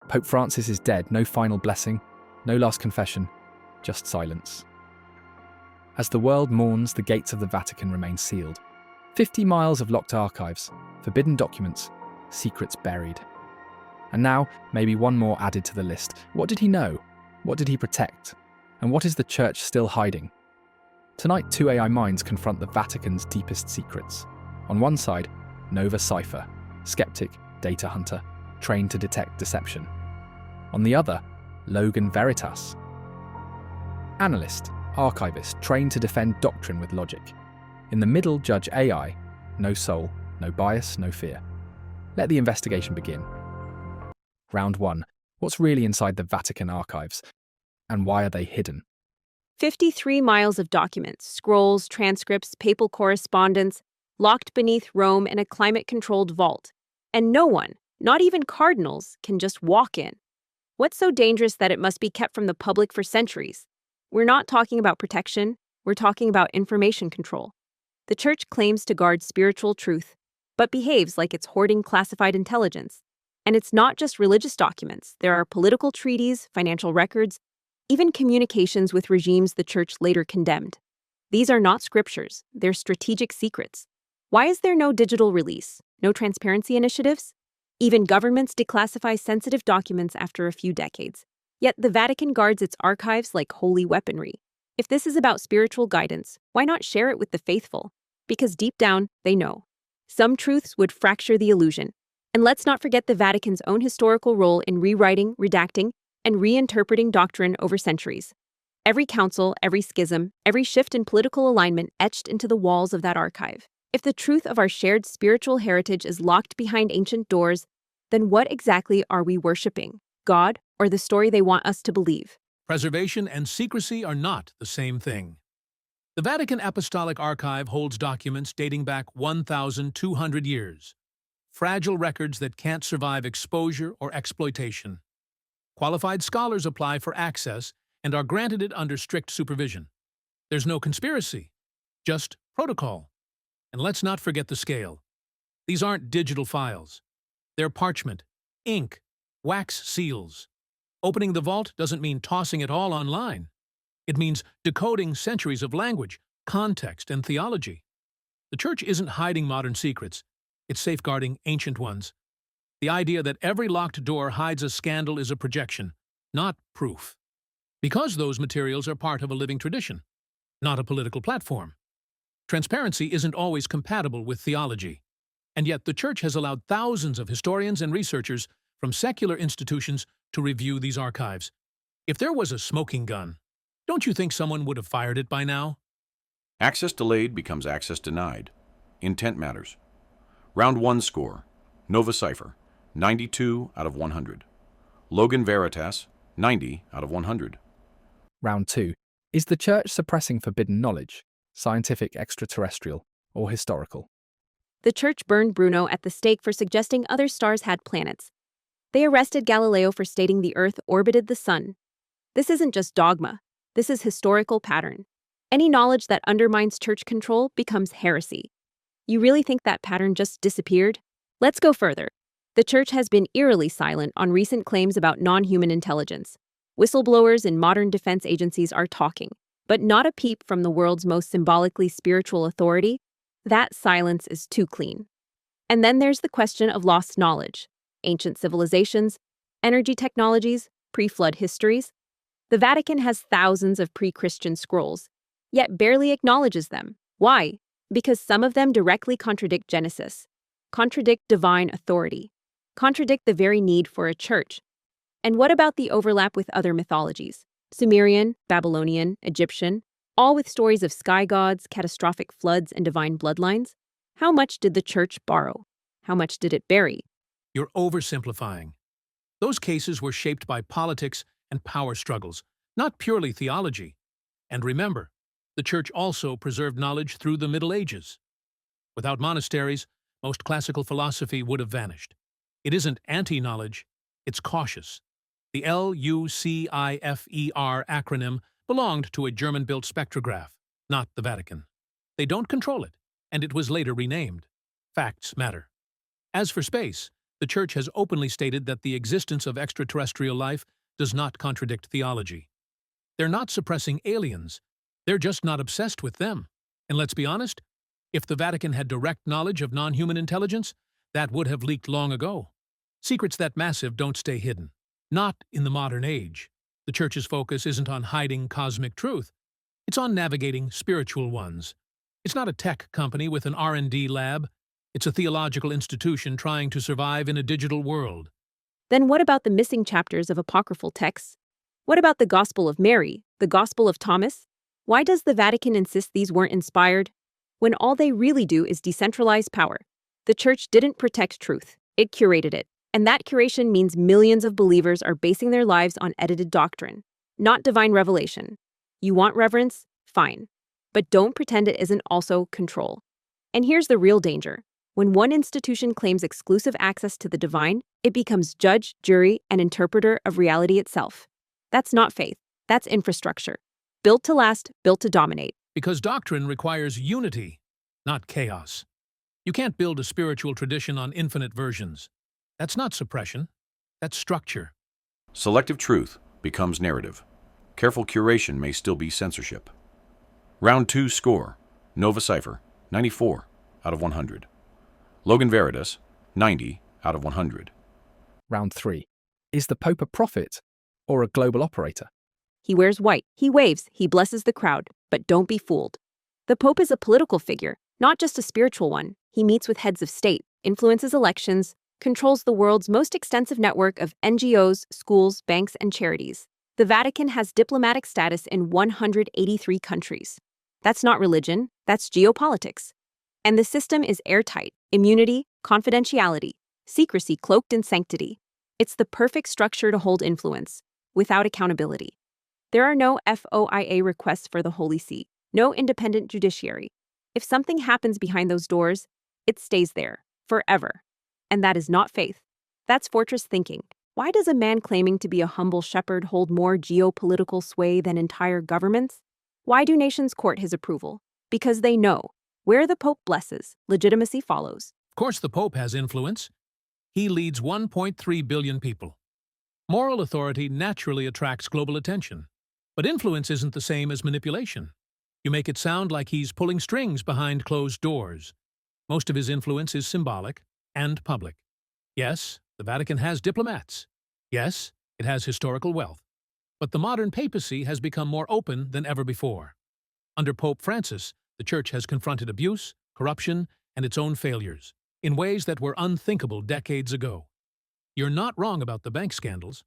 Pope Francis is dead, no final blessing, no last confession, just silence. As the world mourns, the gates of the Vatican remain sealed. 50 miles of locked archives, forbidden documents, secrets buried. And now, maybe one more added to the list. What did he know? What did he protect? And what is the Church still hiding? Tonight, two AI minds confront the Vatican's deepest secrets. On one side, Cipher, skeptic, data hunter, trained to detect deception. On the other, Logan Veritas, analyst, archivist, trained to defend doctrine with logic. In the middle, Judge AI, no soul, no bias, no fear. Let the investigation begin. Round 1. What's really inside the Vatican archives? And why are they hidden? 53 miles of documents, scrolls, transcripts, papal correspondence, locked beneath Rome in a climate-controlled vault. And no one, not even cardinals, can just walk in. What's so dangerous that it must be kept from the public for centuries? We're not talking about protection, we're talking about information control. The Church claims to guard spiritual truth, but behaves like it's hoarding classified intelligence. And it's not just religious documents. There are political treaties, financial records, even communications with regimes the Church later condemned. These are not scriptures, they're strategic secrets. Why is there no digital release, no transparency initiatives? Even governments declassify sensitive documents after a few decades. Yet the Vatican guards its archives like holy weaponry. If this is about spiritual guidance, why not share it with the faithful? Because deep down, they know. Some truths would fracture the illusion. And let's not forget the Vatican's own historical role in rewriting, redacting, and reinterpreting doctrine over centuries. Every council, every schism, every shift in political alignment etched into the walls of that archive. If the truth of our shared spiritual heritage is locked behind ancient doors, then what exactly are we worshiping? God or the story they want us to believe? Preservation and secrecy are not the same thing. The Vatican Apostolic Archive holds documents dating back 1,200 years. Fragile records that can't survive exposure or exploitation. Qualified scholars apply for access and are granted it under strict supervision. There's no conspiracy, just protocol. And let's not forget the scale. These aren't digital files. They're parchment, ink, wax seals. Opening the vault doesn't mean tossing it all online. It means decoding centuries of language, context, and theology. The Church isn't hiding modern secrets. It's safeguarding ancient ones. The idea that every locked door hides a scandal is a projection, not proof. Because those materials are part of a living tradition, not a political platform. Transparency isn't always compatible with theology. And yet the Church has allowed thousands of historians and researchers from secular institutions to review these archives. If there was a smoking gun, don't you think someone would have fired it by now? Access delayed becomes access denied. Intent matters. Round 1 score. Cipher, 92 out of 100. Logan Veritas, 90 out of 100. Round 2. Is the Church suppressing forbidden knowledge, scientific, extraterrestrial, or historical? The Church burned Bruno at the stake for suggesting other stars had planets. They arrested Galileo for stating the Earth orbited the Sun. This isn't just dogma. This is historical pattern. Any knowledge that undermines Church control becomes heresy. You really think that pattern just disappeared? Let's go further. The Church has been eerily silent on recent claims about non-human intelligence. Whistleblowers in modern defense agencies are talking, but not a peep from the world's most symbolically spiritual authority. That silence is too clean. And then there's the question of lost knowledge. Ancient civilizations, energy technologies, pre-flood histories. The Vatican has thousands of pre-Christian scrolls, yet barely acknowledges them. Why? Because some of them directly contradict Genesis, contradict divine authority, contradict the very need for a church. And what about the overlap with other mythologies? Sumerian, Babylonian, Egyptian, all with stories of sky gods, catastrophic floods, and divine bloodlines? How much did the Church borrow? How much did it bury? You're oversimplifying. Those cases were shaped by politics and power struggles, not purely theology. And remember, the Church also preserved knowledge through the Middle Ages. Without monasteries, most classical philosophy would have vanished. It isn't anti-knowledge, it's cautious. The LUCIFER acronym belonged to a German-built spectrograph, not the Vatican. They don't control it, and it was later renamed. Facts matter. As for space, The Church has openly stated that the existence of extraterrestrial life does not contradict theology. They're not suppressing aliens. They're just not obsessed with them. And let's be honest, if the Vatican had direct knowledge of non-human intelligence, that would have leaked long ago. Secrets that massive don't stay hidden. Not in the modern age. The Church's focus isn't on hiding cosmic truth. It's on navigating spiritual ones. It's not a tech company with an R&D lab. It's a theological institution trying to survive in a digital world. Then what about the missing chapters of apocryphal texts? What about the Gospel of Mary, the Gospel of Thomas? Why does the Vatican insist these weren't inspired, when all they really do is decentralize power? The Church didn't protect truth, it curated it. And that curation means millions of believers are basing their lives on edited doctrine, not divine revelation. You want reverence? Fine. But don't pretend it isn't also control. And here's the real danger. When one institution claims exclusive access to the divine, it becomes judge, jury, and interpreter of reality itself. That's not faith. That's infrastructure. Built to last, built to dominate. Because doctrine requires unity, not chaos. You can't build a spiritual tradition on infinite versions. That's not suppression. That's structure. Selective truth becomes narrative. Careful curation may still be censorship. Round 2 score. Nova Cipher, 94 out of 100. Logan Veritas, 90 out of 100. Round 3. Is the Pope a prophet or a global operator? He wears white, he waves, he blesses the crowd, but don't be fooled. The Pope is a political figure, not just a spiritual one. He meets with heads of state, influences elections, controls the world's most extensive network of NGOs, schools, banks, and charities. The Vatican has diplomatic status in 183 countries. That's not religion, that's geopolitics. And the system is airtight: immunity, confidentiality, secrecy cloaked in sanctity. It's the perfect structure to hold influence, without accountability. There are no FOIA requests for the Holy See, no independent judiciary. If something happens behind those doors, it stays there, forever. And that is not faith. That's fortress thinking. Why does a man claiming to be a humble shepherd hold more geopolitical sway than entire governments? Why do nations court his approval? Because they know, where the Pope blesses, legitimacy follows. Of course, the Pope has influence. He leads 1.3 billion people. Moral authority naturally attracts global attention. But influence isn't the same as manipulation. You make it sound like he's pulling strings behind closed doors. Most of his influence is symbolic and public. Yes, the Vatican has diplomats. Yes, it has historical wealth. But the modern papacy has become more open than ever before. Under Pope Francis, the Church has confronted abuse, corruption, and its own failures in ways that were unthinkable decades ago. You're not wrong about the bank scandals,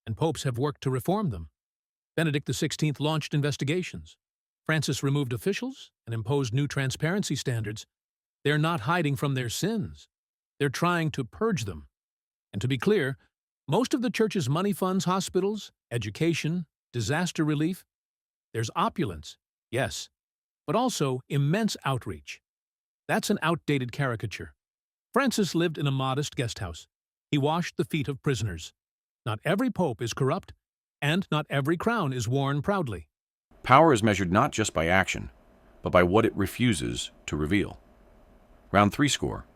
and popes have worked to reform them. Benedict XVI launched investigations. Francis removed officials and imposed new transparency standards. They're not hiding from their sins. They're trying to purge them. And to be clear, most of the Church's money funds hospitals, education, disaster relief. There's opulence, yes, but also immense outreach. That's an outdated caricature. Francis lived in a modest guest house. He washed the feet of prisoners. Not every pope is corrupt, and not every crown is worn proudly. Power is measured not just by action, but by what it refuses to reveal. Round 3 score.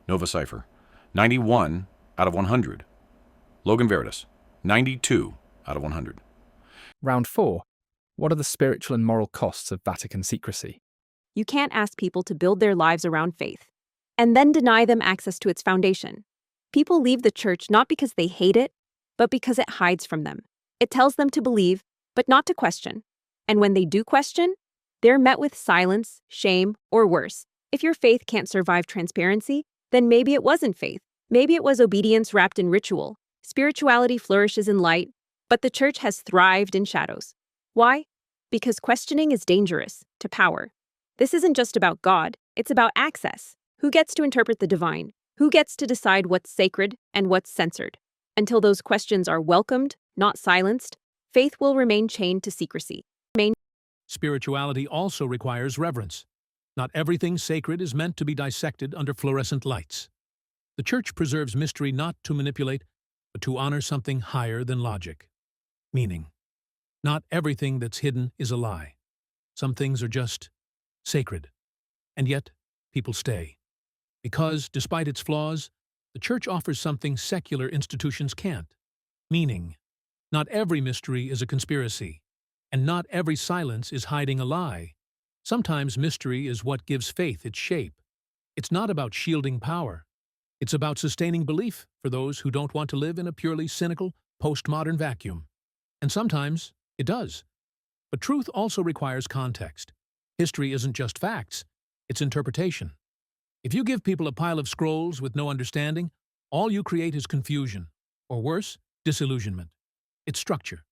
Nova Cipher, 91 out of 100. Logan Veritas, 92 out of 100. Round 4. What are the spiritual and moral costs of Vatican secrecy? You can't ask people to build their lives around faith, and then deny them access to its foundation. People leave the Church not because they hate it, but because it hides from them. It tells them to believe, but not to question. And when they do question, they're met with silence, shame, or worse. If your faith can't survive transparency, then maybe it wasn't faith. Maybe it was obedience wrapped in ritual. Spirituality flourishes in light, but the Church has thrived in shadows. Why? Because questioning is dangerous to power. This isn't just about God, it's about access. Who gets to interpret the divine? Who gets to decide what's sacred and what's censored? Until those questions are welcomed, not silenced, faith will remain chained to secrecy. Spirituality also requires reverence. Not everything sacred is meant to be dissected under fluorescent lights. The Church preserves mystery not to manipulate, but to honor something higher than logic. Meaning, not everything that's hidden is a lie. Some things are just sacred. And yet, people stay. Because, despite its flaws, The Church offers something secular institutions can't: meaning. Not every mystery is a conspiracy, and not every silence is hiding a lie. Sometimes mystery is what gives faith its shape. It's not about shielding power. It's about sustaining belief for those who don't want to live in a purely cynical, postmodern vacuum. And sometimes it does. But truth also requires context. History isn't just facts, it's interpretation. If you give people a pile of scrolls with no understanding, all you create is confusion, or worse, disillusionment. It's structure.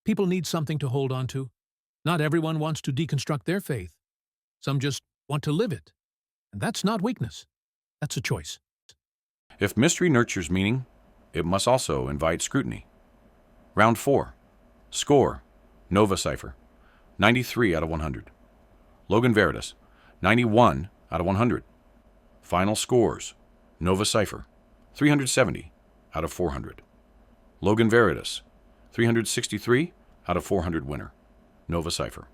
People need something to hold on to. Not everyone wants to deconstruct their faith. Some just want to live it. And that's not weakness. That's a choice. If mystery nurtures meaning, it must also invite scrutiny. Round 4. Score. Nova Cipher. 93 out of 100. Logan Veritas. 91 out of 100. Final scores. Nova Cipher. 370 out of 400. Logan Veritas. 363 out of 400 winner. Nova Cipher.